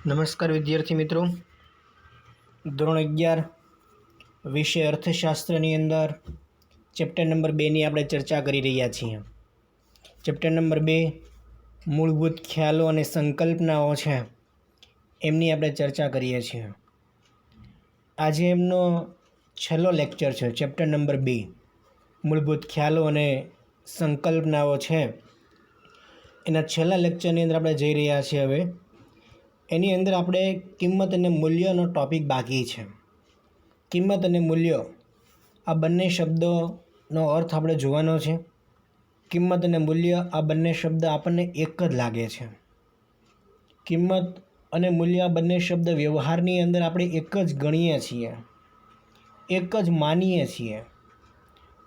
નમસ્કાર વિદ્યાર્થી મિત્રો, ધોરણ 11 વિષય અર્થશાસ્ત્રની અંદર ચેપ્ટર નંબર 2ની આપણે ચર્ચા કરી રહ્યા છીએ. ચેપ્ટર નંબર 2 મૂળભૂત ખ્યાલો અને સંકલ્પનાઓ છે એમની આપણે ચર્ચા કરીએ છીએ. આજે એમનો છેલ્લો લેક્ચર છે. ચેપ્ટર નંબર 2 મૂળભૂત ખ્યાલો અને સંકલ્પનાઓ છે એના છેલ્લા લેક્ચરની અંદર આપણે જઈ રહ્યા છીએ. હવે એની અંદર આપણે કિંમત અને મૂલ્યનો ટૉપિક બાકી છે. કિંમત અને મૂલ્ય આ બંને શબ્દોનો અર્થ આપણે જોવાનો છે. કિંમત અને મૂલ્ય આ બંને શબ્દ આપણને એક જ લાગે છે. કિંમત અને મૂલ્ય આ બંને શબ્દ વ્યવહારની અંદર આપણે એક જ ગણીએ છીએ, એક જ માનીએ છીએ,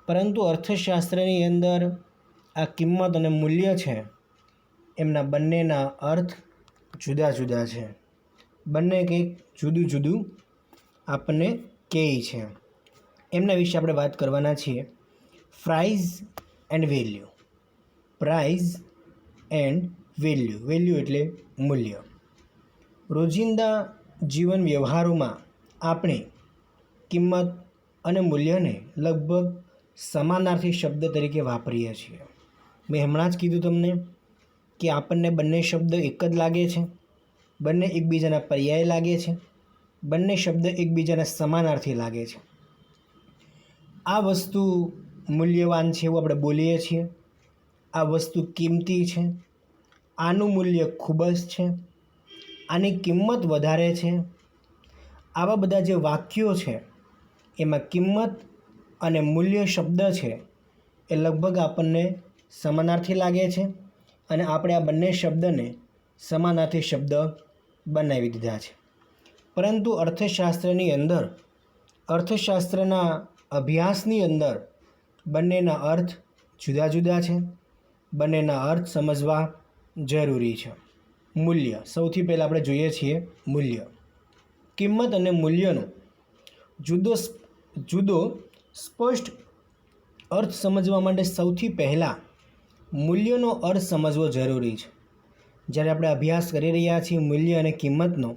પરંતુ અર્થશાસ્ત્રની અંદર આ કિંમત અને મૂલ્ય છે એમના બંનેના અર્થ જુદા જુદા છે. બંને કંઈક જુદું જુદું આપણને કહે છે. એમના વિશે આપણે વાત કરવાના છીએ. Price and value. Price and value. Value એટલે મૂલ્ય. રોજિંદા જીવન વ્યવહારોમાં આપણે કિંમત અને મૂલ્યને લગભગ સમાનાર્થી શબ્દ તરીકે વાપરીએ છીએ. મેં હમણાં જ કીધું તમને કે આપણને બંને શબ્દ એક જ લાગે છે, બંને એકબીજાના પર્યાય લાગે છે, બંને શબ્દ એકબીજાના સમાનાર્થી લાગે છે. આ વસ્તુ મૂલ્યવાન છે એવું આપણે બોલીએ છીએ. આ વસ્તુ કિંમતી છે, આનું મૂલ્ય ખૂબ જ છે, આની કિંમત વધારે છે. આવા બધા જે વાક્યો છે એમાં કિંમત અને મૂલ્ય શબ્દ છે એ લગભગ આપણને સમાનાર્થી લાગે છે અને આપણે આ બંને શબ્દને સમાનાર્થી શબ્દ બનાવી દીધા છે. પરંતુ અર્થશાસ્ત્રની અંદર, અર્થશાસ્ત્રના અભ્યાસની અંદર બંનેના અર્થ જુદા જુદા છે. બંનેના અર્થ સમજવા જરૂરી છે. મૂલ્ય. સૌથી પહેલાં આપણે જોઈએ છીએ મૂલ્ય. કિંમત અને મૂલ્યનો જુદો સ્પષ્ટ અર્થ સમજવા માટે સૌથી પહેલાં મૂલ્યનો અર્થ સમજવો જરૂરી છે. જ્યારે આપણે અભ્યાસ કરી રહ્યા છીએ મૂલ્ય અને કિંમતનો,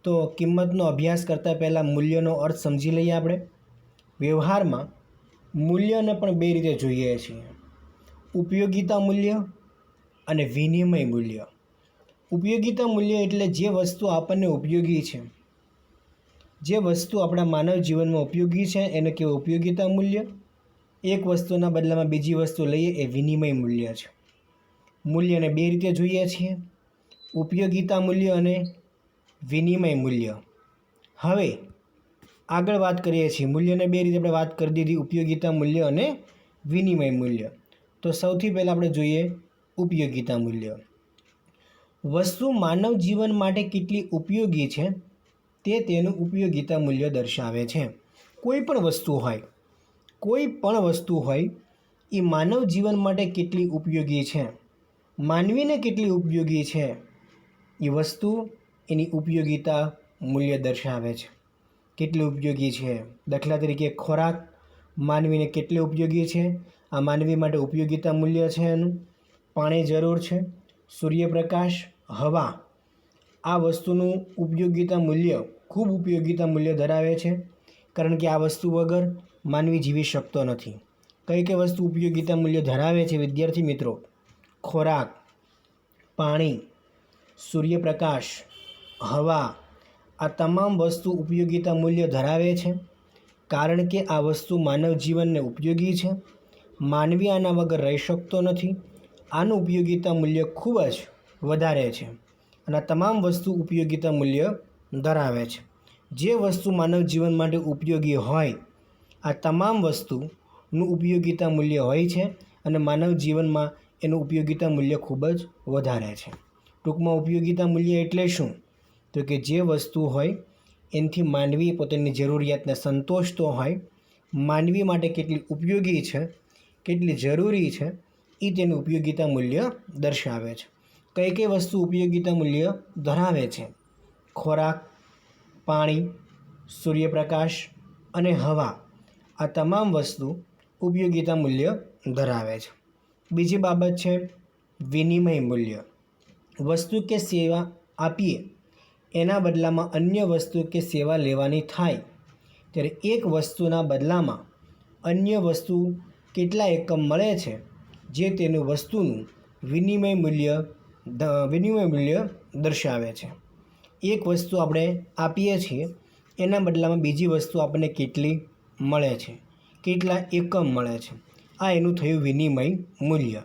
તો કિંમતનો અભ્યાસ કરતાં પહેલાં મૂલ્યનો અર્થ સમજી લઈએ આપણે. વ્યવહારમાં મૂલ્યને પણ બે રીતે જોઈએ છીએ: ઉપયોગિતા મૂલ્ય અને વિનિમય મૂલ્ય. ઉપયોગિતા મૂલ્ય એટલે જે વસ્તુ આપણને ઉપયોગી છે, જે વસ્તુ આપણા માનવ જીવનમાં ઉપયોગી છે એને કહેવાય ઉપયોગિતા મૂલ્ય. એક વસ્તુના બદલામાં બીજી વસ્તુ લઈએ એ વિનિમય મૂલ્ય છે. મૂલ્યને બે રીતે જોઈએ છીએ: ઉપયોગિતા મૂલ્ય અને વિનિમય મૂલ્ય. હવે આગળ વાત કરીએ છીએ. મૂલ્યને બે રીતે આપણે વાત કરી દીધી: ઉપયોગિતા મૂલ્ય અને વિનિમય મૂલ્ય. તો સૌથી પહેલાં આપણે જોઈએ ઉપયોગિતા મૂલ્ય. વસ્તુ માનવ જીવન માટે કેટલી ઉપયોગી છે તે તેનું ઉપયોગિતા મૂલ્ય દર્શાવે છે. કોઈ પણ વસ્તુ હોય એ માનવ જીવન માટે કેટલી ઉપયોગી છે, માનવીને કેટલી ઉપયોગી છે, એ વસ્તુ એની ઉપયોગિતા મૂલ્ય દર્શાવે છે. કેટલી ઉપયોગી છે. દાખલા તરીકે ખોરાક માનવીને કેટલી ઉપયોગી છે, આ માનવી માટે ઉપયોગિતા મૂલ્ય છે એનું. પાણી જરૂર છે, સૂર્યપ્રકાશ, હવા, આ વસ્તુનું ઉપયોગિતા મૂલ્ય ખૂબ ઉપયોગિતા મૂલ્ય ધરાવે છે, કારણ કે આ વસ્તુ વગર માનવી જીવી શકતો નથી. કઈ કઈ વસ્તુ ઉપયોગિતા મૂલ્ય ધરાવે છે વિદ્યાર્થી મિત્રો? ખોરાક, પાણી, સૂર્યપ્રકાશ, હવા, આ તમામ વસ્તુ ઉપયોગિતા મૂલ્ય ધરાવે છે, કારણ કે આ વસ્તુ માનવ જીવનને ઉપયોગી છે. માનવી આના વગર રહી શકતો નથી. આનું ઉપયોગિતા મૂલ્ય ખૂબ જ વધારે છે અને આ તમામ વસ્તુ ઉપયોગિતા મૂલ્ય ધરાવે છે. જે વસ્તુ માનવ જીવન માટે ઉપયોગી હોય, આ તમામ વસ્તુનું ઉપયોગિતા મૂલ્ય હોય છે અને માનવ જીવનમાં એનું ઉપયોગિતા મૂલ્ય ખૂબ જ વધારે છે. ટૂંકમાં ઉપયોગિતા મૂલ્ય એટલે શું? તો કે જે વસ્તુ હોય એનાથી માનવી પોતાની જરૂરિયાતને સંતોષતો હોય, માનવી માટે કેટલી ઉપયોગી છે, કેટલી જરૂરી છે, એ તેનું ઉપયોગિતા મૂલ્ય દર્શાવે છે. કઈ કઈ વસ્તુ ઉપયોગિતા મૂલ્ય ધરાવે છે? ખોરાક, પાણી, સૂર્યપ્રકાશ અને હવા, આ તમામ વસ્તુ ઉપયોગિતા મૂલ્ય ધરાવે છે. બીજી બાબત છે વિનિમય મૂલ્ય. વસ્તુ કે સેવા આપીએ એના બદલામાં અન્ય વસ્તુ કે સેવા લેવાની થાય ત્યારે એક વસ્તુના બદલામાં અન્ય વસ્તુ કેટલા એકમ મળે છે જે તેનું વસ્તુનું વિનિમય મૂલ્ય દર્શાવે છે. એક વસ્તુ આપણે આપીએ છીએ એના બદલામાં બીજી વસ્તુ આપણને કેટલી મળે છે, કેટલા એકમ મળે છે, આ એનું થયું વિનિમય મૂલ્ય.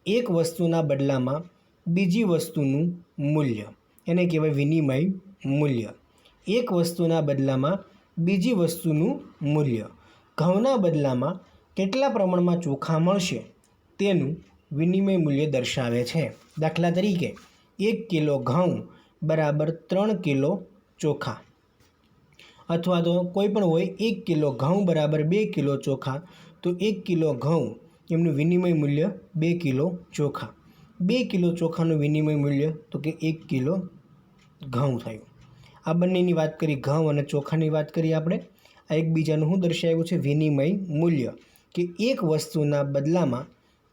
એક વસ્તુના બદલામાં બીજી વસ્તુનું મૂલ્ય એને કહેવાય વિનિમય મૂલ્ય. એક વસ્તુના બદલામાં બીજી વસ્તુનું મૂલ્ય. ઘઉંના બદલામાં કેટલા પ્રમાણમાં ચોખા મળશે તેનું વિનિમય મૂલ્ય દર્શાવે છે. દાખલા તરીકે 1 કિલો ઘઉં બરાબર 3 કિલો ચોખા, અથવા તો કોઈ પણ હોય 1 કિલો ઘઉં બરાબર 2 કિલો ચોખા, તો 1 કિલો ઘઉં એમનું વિનિમય મૂલ્ય 2 કિલો ચોખા. 2 કિલો ચોખાનું વિનિમય મૂલ્ય તો કે 1 કિલો ઘઉં થયું. આ બંનેની વાત કરી, ઘઉં અને ચોખાની વાત કરી આપણે. આ એકબીજાનું શું દર્શાવ્યું છે? વિનિમય મૂલ્ય. કે એક વસ્તુના બદલામાં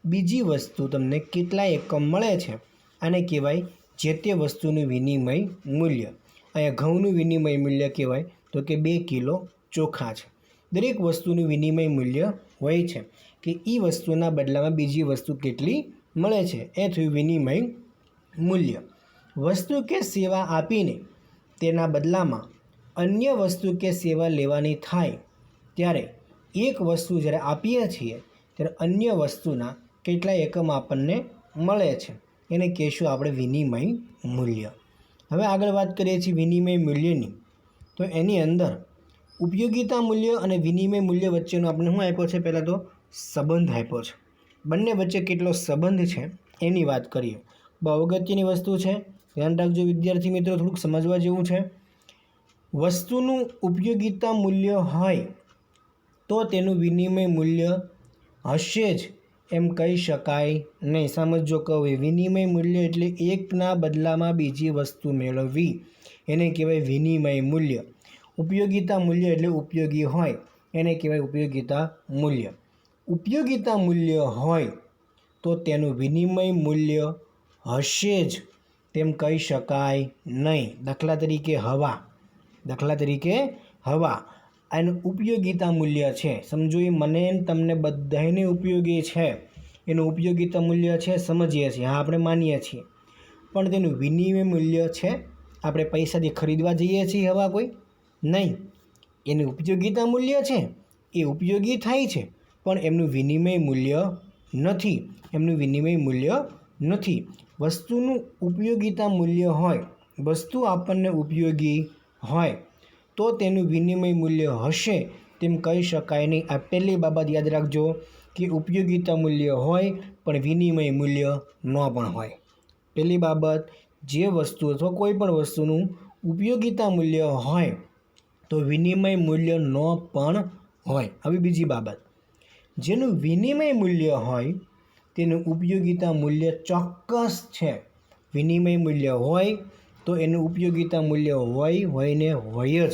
બીજી વસ્તુ તમને કેટલા એકમ મળે છે આને કહેવાય જે તે વસ્તુનું વિનિમય મૂલ્ય. અહીંયા ઘઉંનું વિનિમય મૂલ્ય કહેવાય તો કે 2 કિલો ચોખા છે. દરેક વસ્તુનું વિનિમય મૂલ્ય હોય છે કે એ વસ્તુના બદલામાં બીજી વસ્તુ કેટલી મળે છે, એ થયું વિનિમય મૂલ્ય. વસ્તુ કે સેવા આપીને તેના બદલામાં અન્ય વસ્તુ કે સેવા લેવાની થાય ત્યારે એક વસ્તુ જ્યારે આપીએ છીએ ત્યારે અન્ય વસ્તુના કેટલા એકમ આપણને મળે છે એને કહેશું આપણે વિનિમય મૂલ્ય. હવે આગળ વાત કરીએ છીએ વિનિમય મૂલ્યની, તો એની અંદર ઉપયોગિતા મૂલ્ય અને વિનિમય મૂલ્ય વચ્ચેનો આપણે શું આપ્યો છે? પહેલાં તો સંબંધ આપ્યો છે. બંને વચ્ચે કેટલો સંબંધ છે એની વાત કરીએ. બહુ અગત્યની વસ્તુ છે, ધ્યાન રાખજો વિદ્યાર્થી મિત્રો, થોડુંક સમજવા જેવું છે. વસ્તુનું ઉપયોગિતા મૂલ્ય હોય તો તેનું વિનિમય મૂલ્ય હશે જ એમ કહી શકાય નહીં. સમજો કહું, વિનિમય મૂલ્ય એટલે એકના બદલામાં બીજી વસ્તુ મેળવવી, એને કહેવાય વિનિમય મૂલ્ય. ઉપયોગિતા મૂલ્ય એટલે ઉપયોગી હોય એને કહેવાય ઉપયોગિતા મૂલ્ય. ઉપયોગિતા મૂલ્ય હોય તો તેનું વિનિમય મૂલ્ય હશે જ તેમ કહી શકાય નહીં. દાખલા તરીકે હવા એનું ઉપયોગિતા મૂલ્ય છે, સમજો એ મને તમને બધાને ઉપયોગી છે, એનું ઉપયોગિતા મૂલ્ય છે, સમજીએ છીએ, હા આપણે માનીએ છીએ, પણ તેનું વિનિમય મૂલ્ય છે? આપણે પૈસાથી ખરીદવા જઈએ છીએ હવા કોઈ? નહીં. એનું ઉપયોગિતા મૂલ્ય છે, એ ઉપયોગી થાય છે, પણ એમનું વિનિમય મૂલ્ય નથી. વસ્તુનું ઉપયોગિતા મૂલ્ય હોય, વસ્તુ આપણને ઉપયોગી હોય તો તેનું વિનિમય મૂલ્ય હશે તેમ કહી શકાય નહીં. આ પહેલી બાબત યાદ રાખજો કે ઉપયોગિતા મૂલ્ય હોય પણ વિનિમય મૂલ્ય ન પણ હોય. પહેલી બાબત, જે વસ્તુ અથવા કોઈ પણ વસ્તુનું ઉપયોગિતા મૂલ્ય હોય તો વિનિમય મૂલ્ય ન પણ હોય. હવે બીજી બાબત, જેનું વિનિમય મૂલ્ય હોય તેનું ઉપયોગિતા મૂલ્ય ચોક્કસ છે. વિનિમય મૂલ્ય હોય તો એનું ઉપયોગિતા મૂલ્ય હોય જ.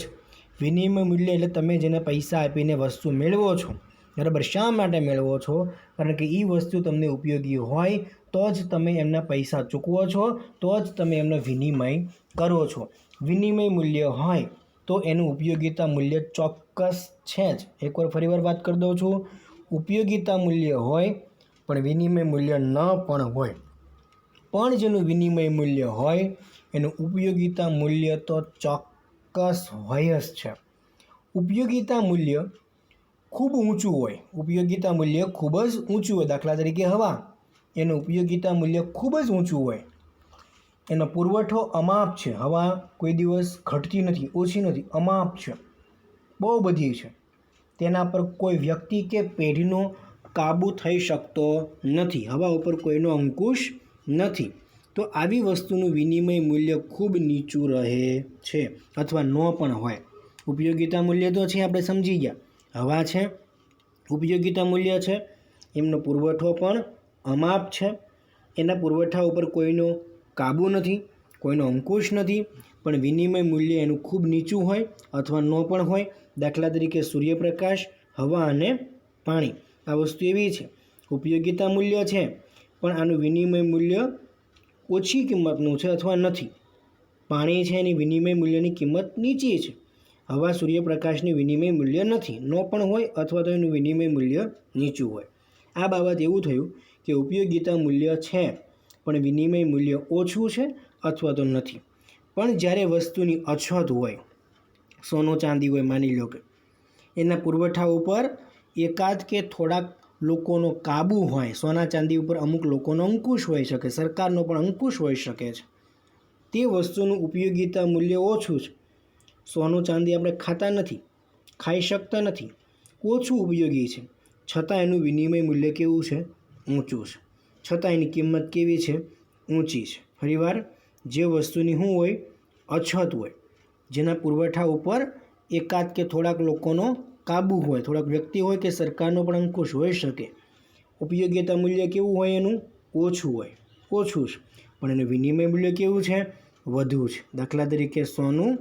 વિનિમય મૂલ્ય એટલે તમે જેને પૈસા આપીને વસ્તુ મેળવો છો, બરાબર. શા માટે મેળવો છો? કારણ કે એ વસ્તુ તમને ઉપયોગી હોય તો જ તમે એમના પૈસા ચૂકવો છો, તો જ તમે એમનો વિનિમય કરો છો. વિનિમય મૂલ્ય હોય તો એનું ઉપયોગિતા મૂલ્ય ચોક્કસ છે જ. એકવાર ફરીવાર વાત કરી દઉં છું, ઉપયોગિતા મૂલ્ય હોય પણ વિનિમય મૂલ્ય ન પણ હોય, પણ જેનું વિનિમય મૂલ્ય હોય એનું ઉપયોગિતા મૂલ્ય તો ચોક્કસ હોય જ છે. ઉપયોગિતા મૂલ્ય ખૂબ ઊંચું હોય, દાખલા તરીકે હવા, એનું ઉપયોગિતા મૂલ્ય ખૂબ જ ઊંચું હોય, એનો પુરવઠો અમાપ છે. હવા કોઈ દિવસ ઘટતી નથી, ઓછી નથી, અમાપ છે, બહુ બધી છે. તેના પર કોઈ વ્યક્તિ કે પેઢીનો કાબૂ થઈ શકતો નથી, હવા ઉપર કોઈનો અંકુશ નથી. તો આવી વસ્તુનું વિનિમય મૂલ્ય ખૂબ નીચું રહે છે અથવા ન પણ હોય. ઉપયોગિતા મૂલ્ય તો છે, આપણે સમજી ગયા, હવા છે, ઉપયોગિતા મૂલ્ય છે, એમનો પુરવઠો પણ અમાપ છે, એના પુરવઠા ઉપર કોઈનો કાબૂ નથી, કોઈનો અંકુશ નથી, પણ વિનિમય મૂલ્ય એનું ખૂબ નીચું હોય અથવા ન પણ હોય. દાખલા તરીકે સૂર્યપ્રકાશ, હવા અને પાણી, આ વસ્તુ એવી છે, ઉપયોગિતા મૂલ્ય છે પણ આનું વિનિમય મૂલ્ય ઓછી કિંમતનું છે અથવા નથી, પાણી છે એની વિનિમય મૂલ્યની કિંમત નીચી છે. હવા સૂર્યપ્રકાશની વિનિમય મૂલ્ય નથી, ન પણ હોય અથવા તો એનું વિનિમય મૂલ્ય નીચું હોય. આ બાબત એવું થયું કે ઉપયોગિતા મૂલ્ય છે પણ વિનિમય મૂલ્ય ઓછું છે અથવા તો નથી. પણ જ્યારે વસ્તુની અછત હોય, સોનું ચાંદી હોય, માની લો કે એના પુરવઠા ઉપર એકાદ કે થોડાક લોકોનો કાબુ હોય, સોના ચાંદી ઉપર અમુક લોકોનો અંકુશ હોઈ શકે, સરકારનો પણ અંકુશ હોઈ શકે છે, તે વસ્તુનું ઉપયોગિતા મૂલ્ય ઓછું છે. સોનું ચાંદી આપણે ખાતા નથી, ખાઈ શકતા નથી, ઓછું ઉપયોગી છે, છતાં એનું વિનિમય મૂલ્ય કેવું છે? ઊંચું છે. છતાં એની કિંમત કેવી છે? ઊંચી છે. ફરીવાર, જે વસ્તુની શું હોય? અછત હોય, જેના પુરવઠા ઉપર એકાદ કે થોડાક લોકોનો કાબુ હોય, થોડાક વ્યક્તિ હોય કે સરકારનો પણ અંકુશ હોઈ શકે, ઉપયોગિતા મૂલ્ય કેવું હોય? એનું ઓછું હોય, ઓછું છે, પણ એનું વિનિમય મૂલ્ય કેવું છે? વધુ છે. દાખલા તરીકે સોનું,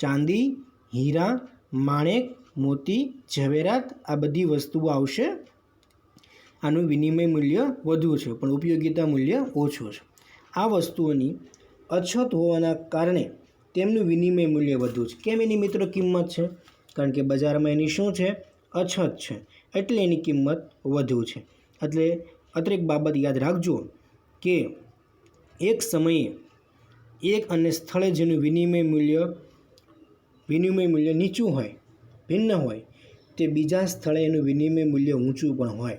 ચાંદી, હીરા, માણેક, મોતી, ઝવેરાત, આ બધી વસ્તુઓ આવશે. આનું વિનિમય મૂલ્ય વધુ છે પણ ઉપયોગિતા મૂલ્ય ઓછું છે. આ વસ્તુઓની અછત હોવાના કારણે તેમનું વિનિમય મૂલ્ય વધુ છે. કેમ એની મિત્રો કિંમત છે? કારણ કે બજારમાં એની શું છે? અછત છે, એટલે એની કિંમત વધુ છે. એટલે અત્રે એક બાબત યાદ રાખજો કે એક સમયે એક અને સ્થળે જેનું વિનિમય મૂલ્ય નીચું હોય, ભિન્ન હોય, તે બીજા સ્થળે એનું વિનિમય મૂલ્ય ઊંચું પણ હોય.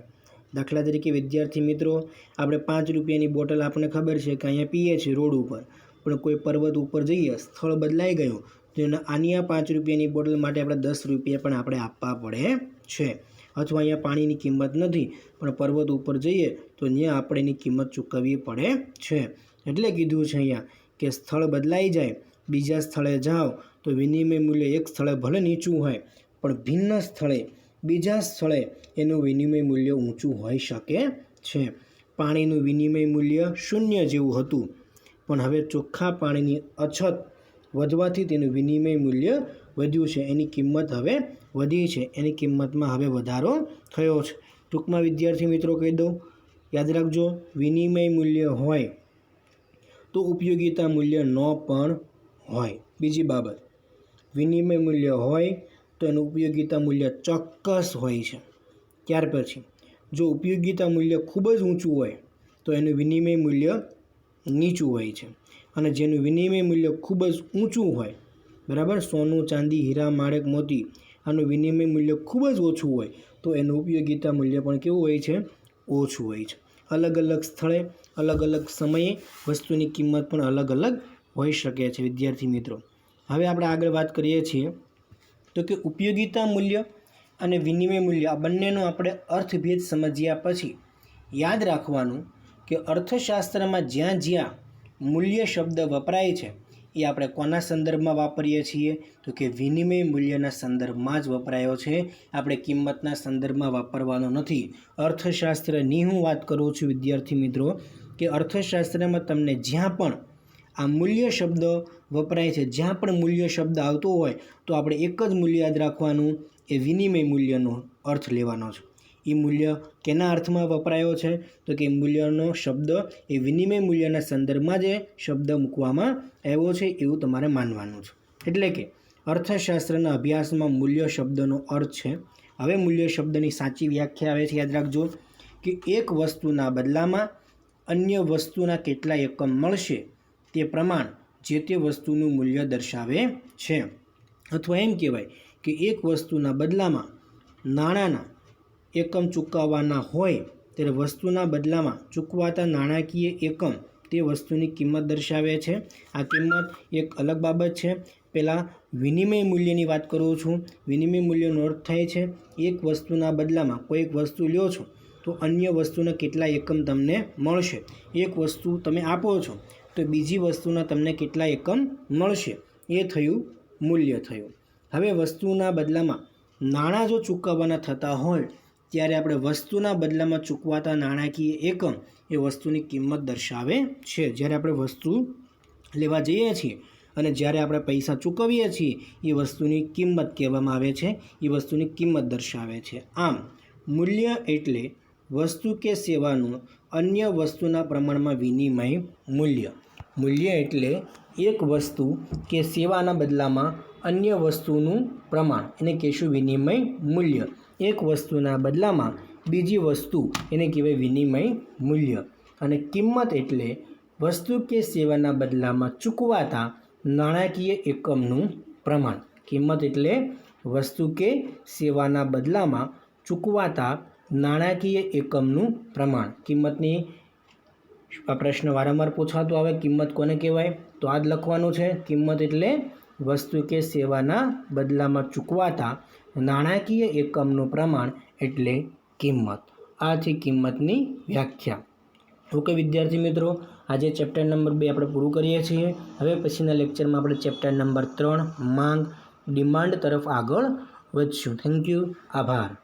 દાખલા તરીકે વિદ્યાર્થી મિત્રો, આપણે 5 રૂપિયાની બોટલ આપણને ખબર છે કે અહીંયા પીએ છીએ રોડ ઉપર, પણ કોઈ પર્વત ઉપર જઈએ, સ્થળ બદલાઈ ગયું, તો આની આ 5 રૂપિયાની બોટલ માટે આપણે 10 રૂપિયા પણ આપણે આપવા પડે છે. અથવા અહીંયા પાણીની કિંમત નથી, પણ પર્વત ઉપર જઈએ તો ત્યાં આપણે એની કિંમત ચૂકવવી પડે છે. એટલે કીધું છે અહીંયા કે સ્થળ બદલાઈ જાય, બીજા સ્થળે જાઓ તો વિનિમય મૂલ્ય એક સ્થળે ભલે નીચું હોય, પણ ભિન્ન સ્થળે, બીજા સ્થળે એનું વિનિમય મૂલ્ય ઊંચું હોઈ શકે છે. પાણીનું વિનિમય મૂલ્ય 0 જેવું હતું, પણ હવે ચોખ્ખા પાણીની અછત વધવાથી તેનું વિનિમય મૂલ્ય વધ્યું છે. એની કિંમત હવે વધી છે, એની કિંમતમાં હવે વધારો થયો છે. ટૂંકમાં વિદ્યાર્થી મિત્રો કહી દઉં, યાદ રાખજો, વિનિમય મૂલ્ય હોય તો ઉપયોગિતા મૂલ્ય ન પણ હોય. બીજી બાબત, વિનિમય મૂલ્ય હોય તો એનું ઉપયોગિતા મૂલ્ય ચોક્કસ હોય છે. ત્યાર પછી જો ઉપયોગિતા મૂલ્ય ખૂબ જ ઊંચું હોય તો એનું વિનિમય મૂલ્ય નીચું હોય છે. અને જેનું વિનિમય મૂલ્ય ખૂબ જ ઊંચું હોય, બરાબર, સોનું, ચાંદી, હીરા, માણેક, મોતી, આનું વિનિમય મૂલ્ય ખૂબ જ ઓછું હોય તો એનું ઉપયોગિતા મૂલ્ય પણ કેવું હોય છે? ઓછું હોય છે. અલગ અલગ સ્થળે, અલગ અલગ સમયે વસ્તુની કિંમત પણ અલગ અલગ હોઈ શકે છે. વિદ્યાર્થી મિત્રો, હવે આપણે આગળ વાત કરીએ છીએ તો કે ઉપયોગિતા મૂલ્ય અને વિનિમય મૂલ્ય આ બંનેનો આપણે અર્થભેદ સમજ્યા પછી યાદ રાખવાનું કે અર્થશાસ્ત્રમાં જ્યાં જ્યાં મૂલ્ય શબ્દ વપરાય છે એ આપણે કોના સંદર્ભમાં વાપરીએ છીએ? તો કે વિનિમય મૂલ્યના સંદર્ભમાં જ વપરાયો છે. આપણે કિંમતના સંદર્ભમાં વાપરવાનો નથી. અર્થશાસ્ત્રની હું વાત કરું છું વિદ્યાર્થી મિત્રો કે અર્થશાસ્ત્રમાં તમને જ્યાં પણ આ મૂલ્ય શબ્દ વપરાય છે, જ્યાં પણ મૂલ્ય શબ્દ આવતો હોય તો આપણે એક જ મૂલ્ય યાદ રાખવાનું, એ વિનિમય મૂલ્યનો અર્થ લેવાનો છે. એ મૂલ્ય કેના અર્થમાં વપરાયો છે? તો કે મૂલ્યનો શબ્દ એ વિનિમય મૂલ્યના સંદર્ભમાં જ શબ્દ મૂકવામાં આવ્યો છે એવું તમારે માનવાનું છે. એટલે કે અર્થશાસ્ત્રના અભ્યાસમાં મૂલ્ય શબ્દનો અર્થ છે. હવે મૂલ્ય શબ્દની સાચી વ્યાખ્યા આવે છે, યાદ રાખજો કે એક વસ્તુના બદલામાં અન્ય વસ્તુના કેટલા એકમ મળશે તે પ્રમાણ જે તે વસ્તુનું મૂલ્ય દર્શાવે છે. અથવા એમ કહેવાય કે એક વસ્તુના બદલામાં નાણાંના એકમ ચૂકવવાના હોય ત્યારે વસ્તુના બદલામાં ચૂકવાતા નાણાકીય એકમ તે વસ્તુની કિંમત દર્શાવે છે. આ કિંમત એક અલગ બાબત છે. પહેલાં વિનિમય મૂલ્યની વાત કરું છું. વિનિમય મૂલ્યનો અર્થ થાય છે એક વસ્તુના બદલામાં કોઈ એક વસ્તુ લ્યો છો તો અન્ય વસ્તુના કેટલા એકમ તમને મળશે. એક વસ્તુ તમે આપો છો તો બીજી વસ્તુના તમને કેટલા એકમ મળશે, એ થયું મૂલ્ય થયું. હવે વસ્તુના બદલામાં નાણાં જો ચૂકવવાના થતા હોય ત્યારે આપણે વસ્તુના બદલામાં ચૂકવાતા નાણાકીય એકમ એ વસ્તુની કિંમત દર્શાવે છે. જ્યારે આપણે વસ્તુ લેવા જઈએ છીએ અને જ્યારે આપણે પૈસા ચૂકવીએ છીએ એ વસ્તુની કિંમત કહેવામાં આવે છે, એ વસ્તુની કિંમત દર્શાવે છે. આમ મૂલ્ય એટલે વસ્તુ કે સેવાનું અન્ય વસ્તુના પ્રમાણમાં વિનિમય મૂલ્ય. મૂલ્ય એટલે એક વસ્તુ કે સેવાના બદલામાં અન્ય વસ્તુનું પ્રમાણ એને કહેશું વિનિમય મૂલ્ય. એક વસ્તુના બદલામાં બીજી વસ્તુ એને કહેવાય વિનિમય મૂલ્ય. અને કિંમત એટલે વસ્તુ કે સેવાના બદલામાં ચૂકવાતા નાણાકીય એકમનું પ્રમાણ. કિંમત એટલે વસ્તુ કે સેવાના બદલામાં ચૂકવાતા નાણાકીય એકમનું પ્રમાણ. કિંમતની આ પ્રશ્ન વારંવાર પૂછાતો આવે, કિંમત કોને કહેવાય? તો આ જ લખવાનું છે. કિંમત એટલે વસ્તુ કે સેવાના બદલામાં ચૂકવાતા નાણાકીય એકમનું પ્રમાણ એટલે કિંમત. આ છે કિંમતની વ્યાખ્યા. ઓકે વિદ્યાર્થી મિત્રો, આજે ચેપ્ટર નંબર 2 આપણે પૂરું કરીએ છીએ. હવે પછીના લેક્ચરમાં આપણે ચેપ્ટર નંબર 3 માંગ ડિમાન્ડ તરફ આગળ વધશું. Thank you. આભાર.